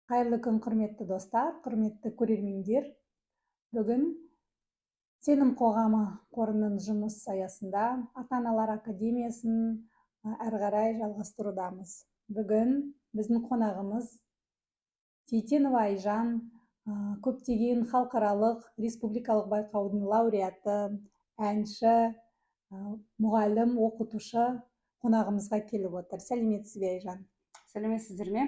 Қайырлы күн, құрметті достар, құрметті көрермендер. Бүгін Сенім қоғамы қорының жұмыс аясында Ата-аналар академиясын әрі қарай жалғастырудамыз. Бүгін біздің қонағымыз Сейтенова Айжан, көптеген халықаралық республикалық байқаудың лауреаты, әнші, мұғалім, оқытушы қонағымызға келіп отыр. Сәлеметсіз бе, Айжан? Сәлеметсіздер ме?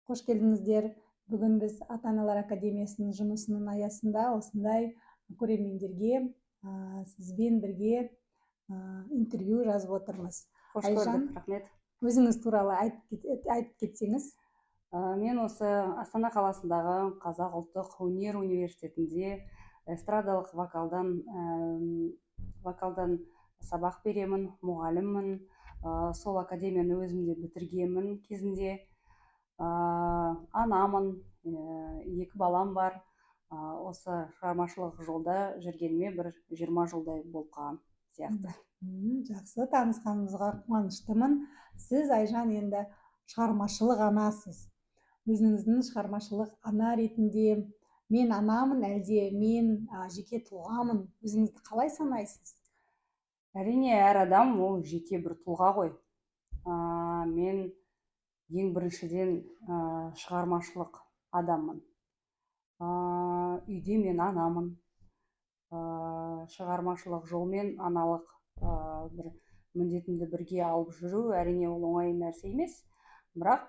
Қош келдіңіздер. Бүгін біз Ата-аналар академиясының жұмысының аясында осындай көрермендерге сізбен бірге интервью жазып отырмыз. Қош Айжан, көрдік, рахмет. өзіңіз туралы айтып кетсеңіз. Мен осы Астана қаласындағы Қазақ ұлттық өнер университетінде эстрадалық вокалдан сабақ беремін, мұғаліммін. Сол академияны өзімде бітіргенмін кезінде. Анамын, 2 балам бар. Осы шығармашылық жолда жүргеніме бір 20 жылдай болып қалған сияқты. Жақсы, танысқанымызға қуаныштымын. Сіз, Айжан, енді шығармашылық анасыз. Өзіңіздің шығармашылық ана ретінде мен анамын, әлде мен жеке тұлғамын, өзіңізді қалай санайсыз? Әрине, әр адам ол жеке бір тұлға ғой. Мен ең біріншіден шығармашылық адаммын. Үйде мен анамын. Шығармашылық жолмен аналық бір міндетімді бірге алып жүру әрине ол оңай нәрсе емес, бірақ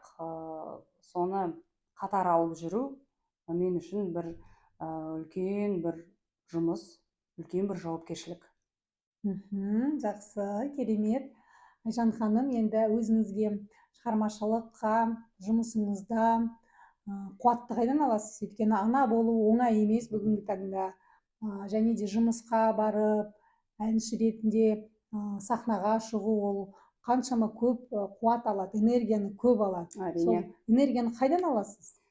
соны қатар алып жүру мен үшін бір үлкен бір жұмыс, үлкен бір жауапкершілік. Жақсы, керемет. Айжан ханым, енді өзіңізге шығармашылыққа жұмысыңызда қуатты қайдан аласыз? Өйткені ана болу оңай емес бүгінгі таңда. Және де жұмысқа барып, әнші ретінде сахнаға шығу ол қаншама көп қуат алады, энергияны көп алады. Сол энергияны қайдан аласыз?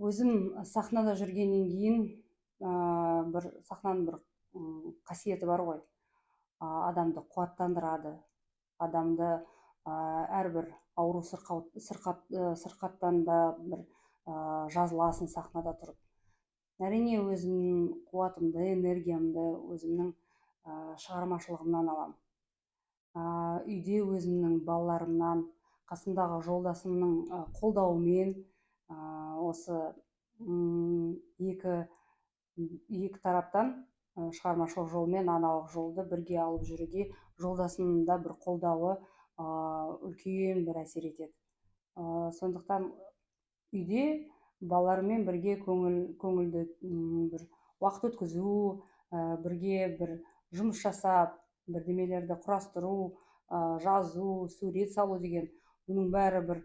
Өзім сахнада жүргеннен кейін бір сахнаның бір қасиеті бар ғой. Адамды қуаттандырады. Адамды әрбір ауру сырқаттан да бір жазыласың сахнада тұрып. Әрине өзімнің қуатымды, энергиямды өзімнің шығармашылығымнан алам. Үйде өзімнің балаларымнан, қасымдағы жолдасымның қолдауымен осы екі тараптан шығармашылық жолмен аналық жолды бірге алып жүруге жолдасымның да бір қолдауы үлкен бір әсер етеді. Сондықтан үйде балалармен бірге көңілді бір уақыт өткізу, бірге бір жұмыс жасап, бірдемелерді құрастыру, жазу, сурет салу деген бұның бәрі бір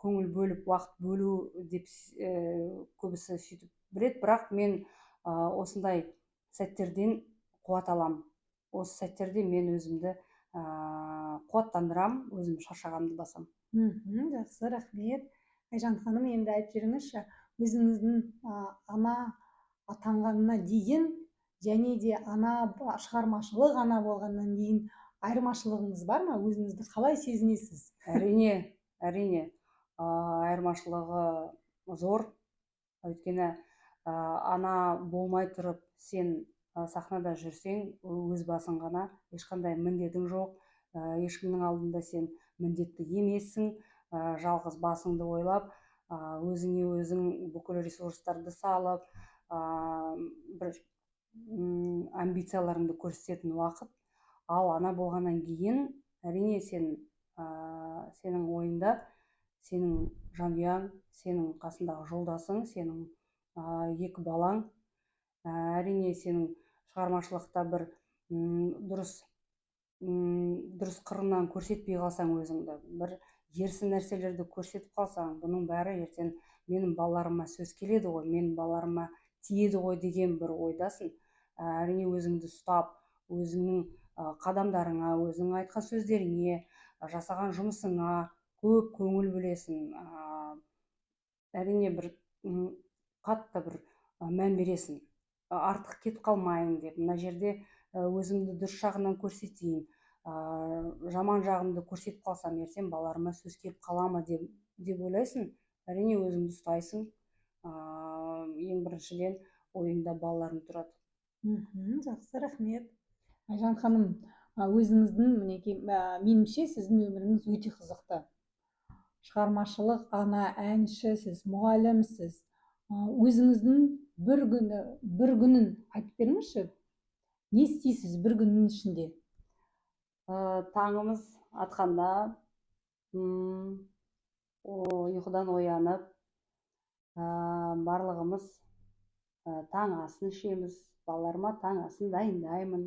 көңіл бөліп, уақыт бөлу деп көбісі сөйтіп біледі, бірақ мен осындай сәттерден қуат алам. Осы сәттерде мен өзімді қуаттандырам, өзім шаршағанды басам. Жақсы, рахмет. Айжан ханым, енді айтып жүріңізші, өзіңіздің ана атанғанына дейін және де шығармашылық ана болғаннан кейін айырмашылығыңыз бар ма? Өзіңізді қалай сезінесіз? Әрине, айырмашылығы зор. Өйткені ана болмай тұрып, сен сахнада жүрсең, өз басың ғана, ешқандай міндетің жоқ, ешкімнің алдында сен міндетті емессің, жалғыз басыңды ойлап, өзіңе өзің бүкіл ресурстарды салып, бір амбицияларыңды көрсететін уақыт. Ал ана болғаннан кейін, әрине сенің ойында, сенің жанұяң, сенің қасындағы жолдасың, сенің 2 балаң, әрине сенің шығармашылықта бір дұрыс қырынан көрсетпей қалсаң өзіңді, бір ерсі нәрселерді көрсетіп қалсаң, бұның бәрі ертең менің балаларыма сөз келеді ғой, менің балаларыма тиеді ғой деген бір ойдасың. Әрине өзіңді ұстап, өзіңнің қадамдарыңа, өзіңнің айтқан сөздеріңе, жасаған жұмысыңа көп көңіл бөлесің. Әрине бір қатты бір мән бересің. Артық кетіп қалмайын деп, мына жерде өзімді дұрыс жағынан көрсетейін, жаман жағымды көрсетіп қалсам, ертең балаларыма сөз келіп қала ма деп деп ойлайсың, әрине өзіңді ұстайсың. Ең біріншіден ойыңда балаларың тұрады. Жақсы, рахмет. Айжан ханым, өзіңіздің мінекей, меніңше сіздің өміріңіз өте қызықты. Шығармашылық, ана, әнші, сіз мұғалімсіз. Өзіңіздің бір күнін айтып беріңізші. Не істейсіз бір күннің ішінде? Таңымыз атқанда ұйқыдан оянып, барлығымыз таң асын ішеміз. Балаларыма таң асын дайындаймын.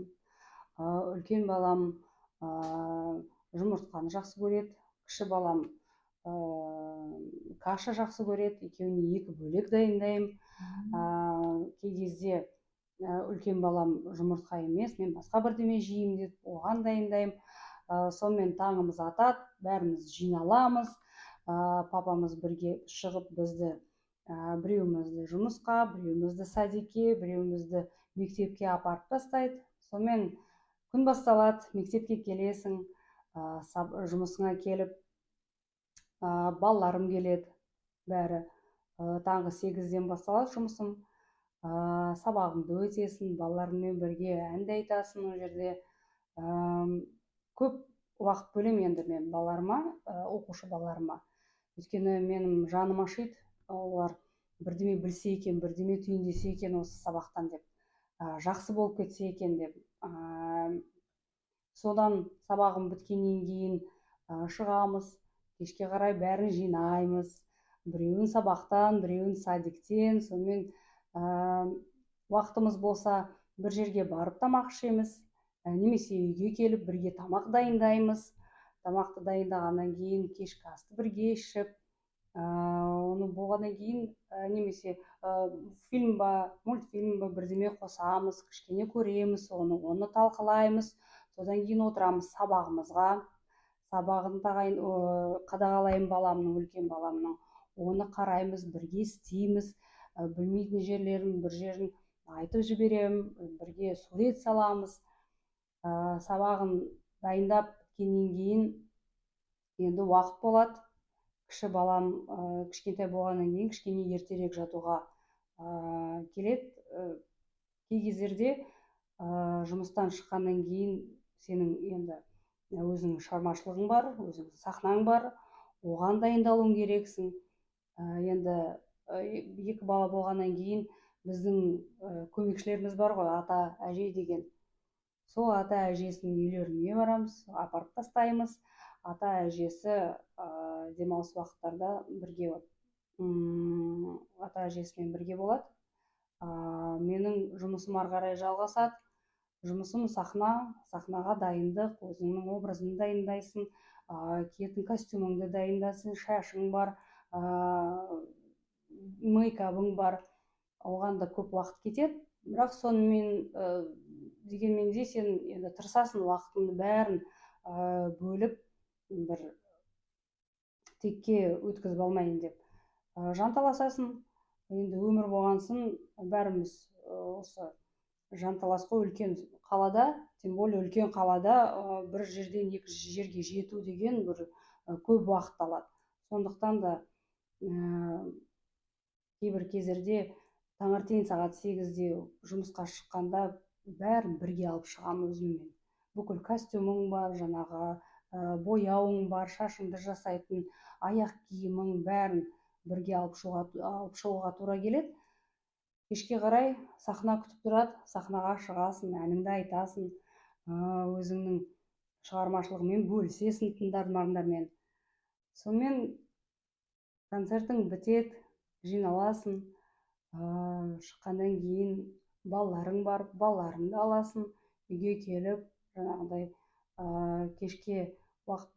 Үлкен балам жұмыртқаны жақсы көреді, кіші балам каша жақсы көреді. Екеуіне екі бөлек дайындаймын. Кей кезде үлкен балам жұмыртқа емес, мен басқа бірдеме жеймін деп, оған дайындаймын. Сонымен таңымыз атады, бәріміз жиналамыз. Папамыз бірге шығып бізді, біреуімізді жұмысқа, біреуімізді садикке, біреуімізді мектепке апарып тастайды. Сонымен күн басталады, мектепке келесің, жұмысыңа келіп, балаларым келеді, бәрі. Таңғы 8-ден басталады жұмысым. Сабағыңды өтесің, балаларыңмен бірге ән де айтасың ол жерде. Көп уақыт бөлемін енді мен балаларыма, оқушы балаларыма. Өйткені менің жаным ашиды, олар бірдеме білсе екен, бірдеме түйіндесе екен осы сабақтан деп, жақсы болып кетсе екен деп. Содан сабағым біткеннен кейін шығамыз, кешке қарай бәрін жинаймыз. Біреуін сабақтан, біреуін садиктен. Сонымен уақытымыз болса, бір жерге барып тамақ ішеміз, немесе үйге келіп бірге тамақ дайындаймыз. Тамақты дайындағаннан кейін кешкі асты бірге ішіп, оны болғаннан кейін немесе фильм ба, мультфильм ба бірдеме қосамыз, кішкене көреміз, оны талқылаймыз. Содан кейін отырамыз сабағымызға. Сабағын қадағалаймын баламның, үлкен баламның. Оны қараймыз, бірге істейміз. Білмейтін жерлерін, бір жерін айтып жіберемін, бірге сурет саламыз. Сабағын дайындап біткеннен кейін енді уақыт болады. Кіші балам кішкентай болғаннан кейін кішкене ертерек жатуға келеді. Кей кездерде жұмыстан шыққаннан кейін сенің енді өзіңнің шығармашылығың бар, өзіңнің сахнаң бар, оған дайындалуың керексің. Енді екі бала болғаннан кейін біздің көмекшілеріміз бар ғой, ата, әже деген. Сол ата әжесінің үйлеріне барамыз, апарып тастаймыз. Ата әжесі демалыс уақыттарда бірге, ата әжесімен бірге болады. Менің жұмысым ары қарай жалғасады. Жұмысым сахнаға дайындық, өзіңнің образыңды дайындайсың, киетін костюмыңды дайындайсың, шашың бар, мейкабың бар. Оған да көп уақыт кетеді. Бірақ сонымен дегенмен де сен енді тырысасың уақытыңды бәрін бөліп, бір текке өткізіп алмайын деп. Жанталасасың. Енді өмір болғансын, бәріміз осы жанталасқа үлкен қалада, тем более үлкен қалада бір жерден екінші жерге жету деген бір көп уақыт алады. Сондықтан да кейбір кездерде таңертең сағат 8-де жұмысқа шыққанда бәрін бірге алып шығамын өзіммен. Бүкіл костюмың бар, жаңағы бояуың бар, шашыңды жасайтын, аяқ киімің бәрін бірге алып шығуға тура келеді. Кешке қарай сахна күтіп тұрады, сахнаға шығасың, әніңді айтасың, өзіңнің шығармашылығымен бөлісесің тыңдармандармен. Сонымен концертің бітеді, жиналасың, шыққаннан кейін балаларың бар, балаларыңды аласың, үйге келіп, жаңағыдай кешке уақыт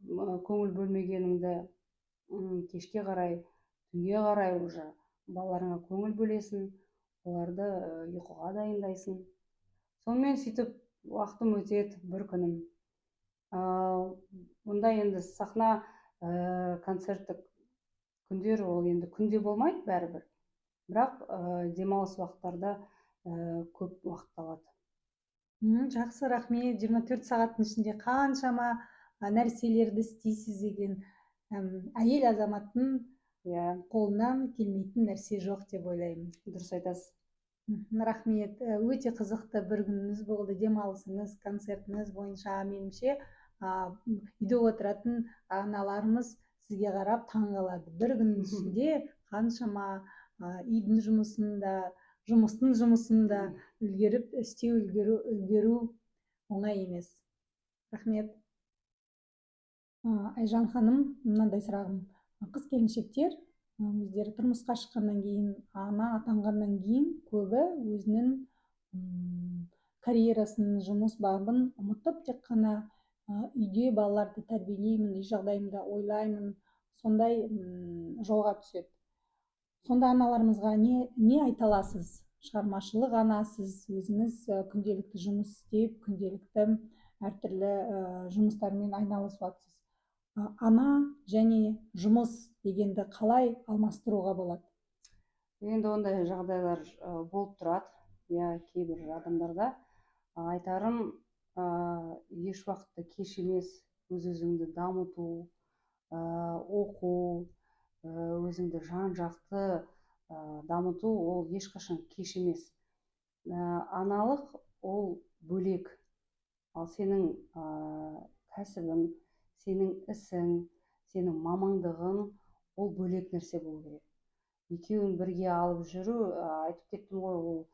көңіл бөлмегеніңді кешке қарай, түнге қарай уже балаларыңа көңіл бөлесің, оларды ұйқыға дайындайсың. Сонымен сөйтіп уақытым өтеді бір күнім. Мұнда енді сахна концерттік күндер ол енді күнде болмайды бәрібір. Бірақ демалыс уақыттарда көп уақыт алады. Жақсы, рахмет. 24 сағаттың ішінде қаншама нәрселерді істейсіз деген. әйел азаматтың иә, қолынан келмейтін нәрсе жоқ деп ойлаймын. дұрыс айтасыз. Рахмет. Өте қызықты бір күніңіз болды, демалысыңыз, концертіңіз бойынша. Меніңше үйде отыратын аналарымыз сізге қарап таң қалады. Бір күннің ішінде қаншама үйдің жұмыстың жұмысында үлгеру оңай емес. Рахмет. Айжан ханым, мынандай сұрағым. Қыз келіншектер өздері тұрмысқа шыққаннан кейін, ана атанғаннан кейін көбі өзінің карьерасын, жұмыс бабын ұмытып, тек қана үйде балаларды тәрбиелеймін, үй жағдайымды ойлаймын, сондай жолға түседі. Сонда аналарымызға не айта аласыз? Шығармашылық анасыз, өзіңіз күнделікті жұмыс істеп, күнделікті әртүрлі жұмыстармен айналысып жатсыз. Ана және жұмыс дегенді қалай алмастыруға болады? Енді ондай жағдайлар болып тұрады. Иә, кейбір адамдарда айтарым, еш уақытта кеш емес, өз-өзіңді дамыту, оқу, өзіңді жан-жақты дамыту ол ешқашан кеш емес. Аналық ол бөлек, ал сенің кәсібің, сенің ісің, сенің мамандығың ол бөлек нәрсе болу керек. Екеуін бірге алып жүру, айтып кеттім ғой, ол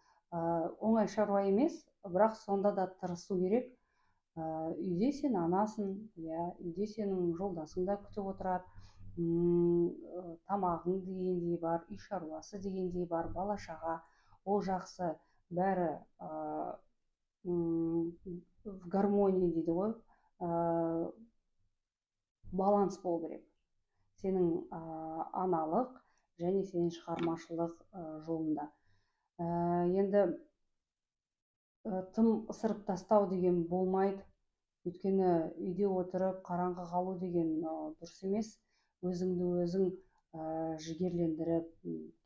оңай шаруа емес, бірақ сонда да тырысу керек. Үйде сен анасың, иә, үйде сенің жолдасың да күтіп отырады, тамағың дегендей бар, үй шаруасы дегендей бар, бала шаға, ол жақсы, бәрі в гармонии дейді ғой, баланс болу керек. Сенің аналық және сенің шығармашылық жолында. Енді тым ысырып тастау деген болмайды. Өйткені үйде отырып қараңғы қалу деген дұрыс емес. Өзіңді өзің жігерлендіріп,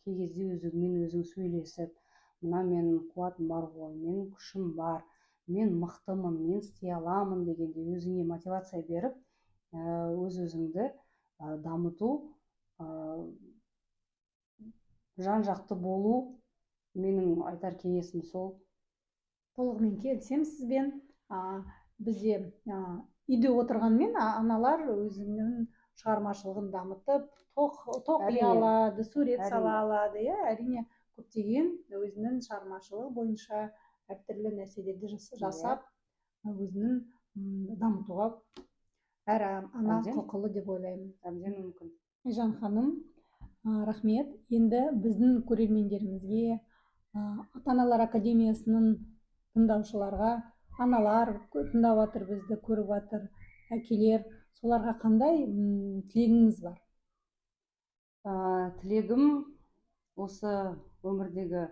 кей кезде өзіңмен өзің сөйлесіп, мына менің қуатым бар ғой, менің күшім бар, мен мықтымын, мен істей аламын дегенде өзіңе мотивация беріп, өз-өзіңді дамыту, жан-жақты болу, менің айтар кеңесім сол. Толығымен келісемін сізбен. Бізде үйде отырғанмен аналар өзінің шығармашылығын дамытып, тоқ үй алады, сурет сала алады. Әрине, көптеген өзінің шығармашылығы бойынша әртүрлі нәрселерді жасап, өзінің дамытуға әр ана құқылы деп ойлаймын. Әбден мүмкін. Айжан ханым, рахмет. Енді біздің көрермендерімізге, ата-аналар академиясының тыңдаушыларға, аналар тыңдап жатыр, бізді көріп жатыр, әкелер, соларға қандай тілегіңіз бар? Тілегім осы өмірдегі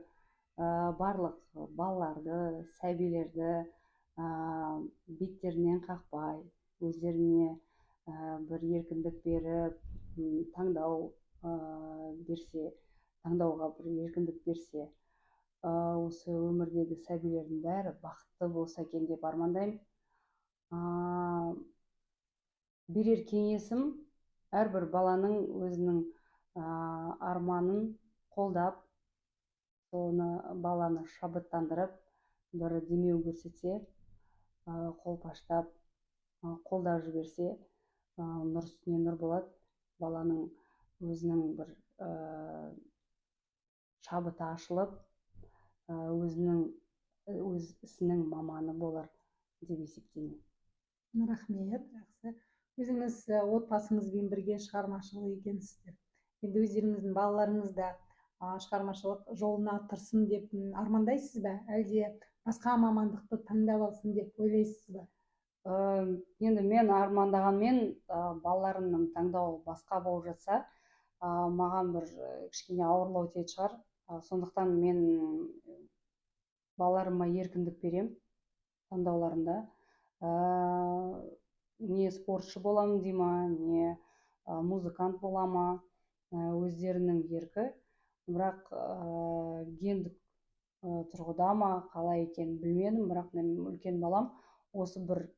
барлық балаларды, сәбилерді беттерінен қақпай, өздеріне бір еркіндік беріп, таңдауға бір еркіндік берсе, осы өмірдегі сәбилердің бәрі бақытты болса екен деп армандаймын. Берер кеңесім, әрбір баланың өзінің арманын қолдап, соны баланы шабыттандырып, бір демеу көрсетсе, қолпаштап, қолдап жіберсе, нұр үстіне нұр болады. Баланың өзінің бір шабыты ашылып, өз ісінің маманы болар деп есептеймін. Рахмет, жақсы. Өзіңіз отбасыңызбен бірге шығармашылық екенсіздер. Енді өздеріңіздің балаларыңыз да шығармашылық жолына тырысын деп армандайсыз ба? Әлде басқа мамандықты таңдап алсын деп ойлайсыз ба? Енді мен армандағанмен балаларымның таңдауы басқа болып жатса, маған бір кішкене ауырлау тиетін шығар. Сондықтан мен балаларыма еркіндік берем таңдауларында. Не спортшы боламын дей ма, не музыкант бола ма, өздерінің еркі. Бірақ гендік тұрғыда ма, қалай екенін білмедім, бірақ мен үлкен балам осы бір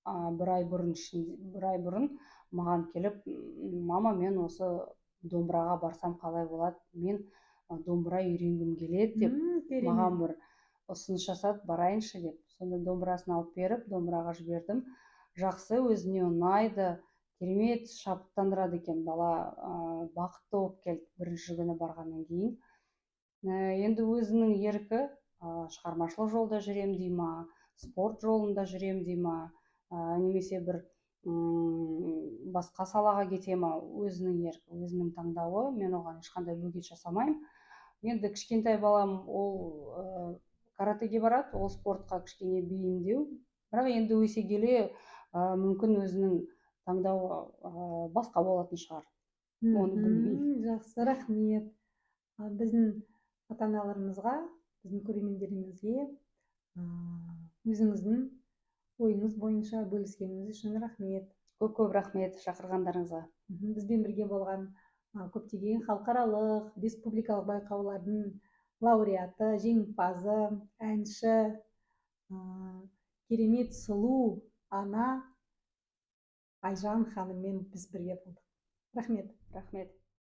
ай бұрын маған келіп, мама, мен осы домбыраға барсам қалай болады, мен домбыра үйренгім келеді деп керемет. маған бір ұсыныс жасады, барайыншы деп. Сонда домбырасын алып беріп, домбыраға жібердім. Жақсы, өзіне ұнайды, керемет шабыттандырады екен. Бала бақытты болып келді бірінші күні барғаннан кейін. Енді өзінің еркі, шығармашылық жолда жүрем дей ма, спорт жолында жүрем дей ма, немесе бір басқа салаға кете ма, өзінің еркі, өзінің таңдауы. Мен оған ешқандай бөгет жасамаймын. Енді кішкентай балам ол каратэге барады, ол спортқа кішкене бейімдеу. Бірақ енді өсе келе мүмкін өзінің таңдауы басқа болатын шығар. Оны білмеймін. Жақсы, рахмет. Біздің ата-аналарымызға, біздің көрермендерімізге өзіңіздің ойыңыз бойынша бөліскеніңіз үшін рахмет. Көп рахмет шақырғандарыңызға. Бізбен бірге болған көптеген халықаралық, республикалық байқаулардың лауреаты, жеңімпазы, әнші, керемет сұлу ана Айжан ханыммен біз бірге болдық. Рахмет. Рахмет.